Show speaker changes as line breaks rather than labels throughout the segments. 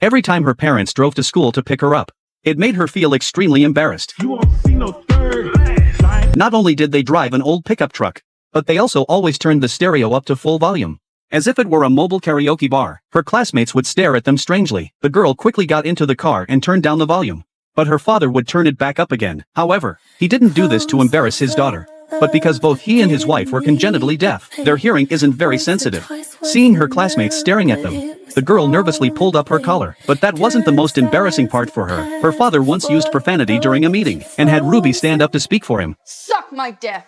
every time her parents drove to school to pick her up. It made her feel extremely embarrassed.
You won't see no third.
Not only did they drive an old pickup truck, but they also always turned the stereo up to full volume. As if it were a mobile karaoke bar, her classmates would stare at them strangely. The girl quickly got into the car and turned down the volume. But her father would turn it back up again. However, he didn't do this to embarrass his daughter, but because both he and his wife were congenitally deaf, their hearing isn't very sensitive. Seeing her classmates staring at them, the girl nervously pulled up her collar. But that wasn't the most embarrassing part for her. Her father once used profanity during a meeting, and had Ruby stand up to speak for him.
Suck my dick!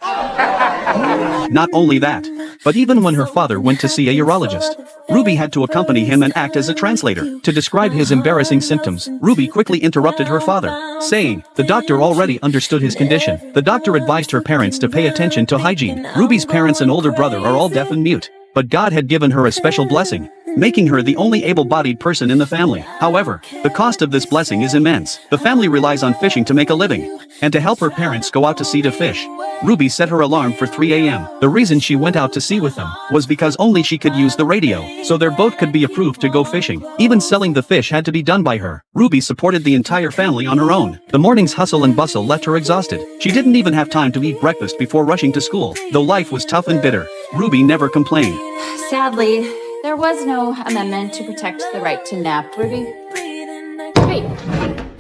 Not only that, but even when her father went to see a urologist, Ruby had to accompany him and act as a translator. To describe his embarrassing symptoms, Ruby quickly interrupted her father, saying, the doctor already understood his condition. The doctor advised her parents to pay attention to hygiene. Ruby's parents and older brother are all deaf and mute, but God had given her a special blessing, making her the only able-bodied person in the family. However, the cost of this blessing is immense. The family relies on fishing to make a living, and to help her parents go out to sea to fish, Ruby set her alarm for 3 a.m. The reason she went out to sea with them was because only she could use the radio, so their boat could be approved to go fishing. Even selling the fish had to be done by her. Ruby supported the entire family on her own. The morning's hustle and bustle left her exhausted. She didn't even have time to eat breakfast before rushing to school. Though life was tough and bitter, Ruby never complained.
Sadly, there was no amendment to protect the right to nap, Ruby. Wait.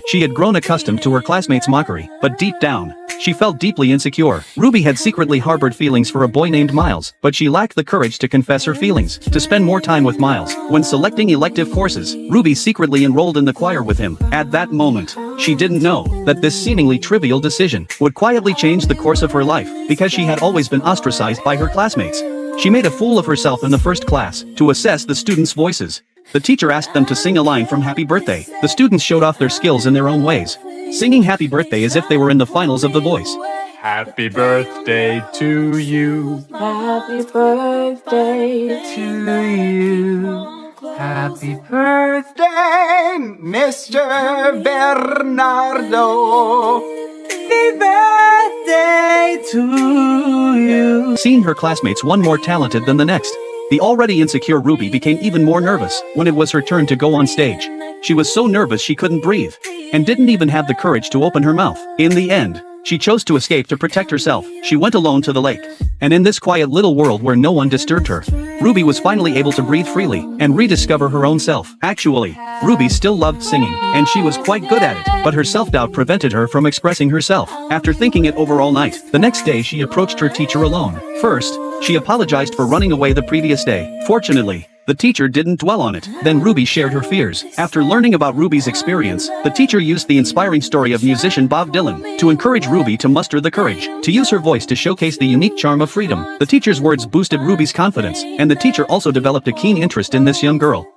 She had grown accustomed to her classmates' mockery, but deep down, she felt deeply insecure. Ruby had secretly harbored feelings for a boy named Miles, but she lacked the courage to confess her feelings. To spend more time with Miles, when selecting elective courses, Ruby secretly enrolled in the choir with him. At that moment, she didn't know that this seemingly trivial decision would quietly change the course of her life, because she had always been ostracized by her classmates. She made a fool of herself in the first class. To assess the students' voices, the teacher asked them to sing a line from Happy Birthday. The students showed off their skills in their own ways, singing Happy Birthday as if they were in the finals of The Voice.
Happy birthday to you.
Happy birthday
To you. Happy birthday, Mr. Bernardo. Happy birthday to you.
Seeing her classmates one more talented than the next, the already insecure Ruby became even more nervous when it was her turn to go on stage. She was so nervous she couldn't breathe, and didn't even have the courage to open her mouth. In the end, she chose to escape to protect herself. She went alone to the lake, and in this quiet little world where no one disturbed her, Ruby was finally able to breathe freely and rediscover her own self. Actually, Ruby still loved singing, and she was quite good at it, but her self-doubt prevented her from expressing herself. After thinking it over all night, the next day she approached her teacher alone. First, she apologized for running away the previous day. Fortunately, the teacher didn't dwell on it. Then Ruby shared her fears. After learning about Ruby's experience, the teacher used the inspiring story of musician Bob Dylan to encourage Ruby to muster the courage to use her voice to showcase the unique charm of freedom. The teacher's words boosted Ruby's confidence, and the teacher also developed a keen interest in this young girl.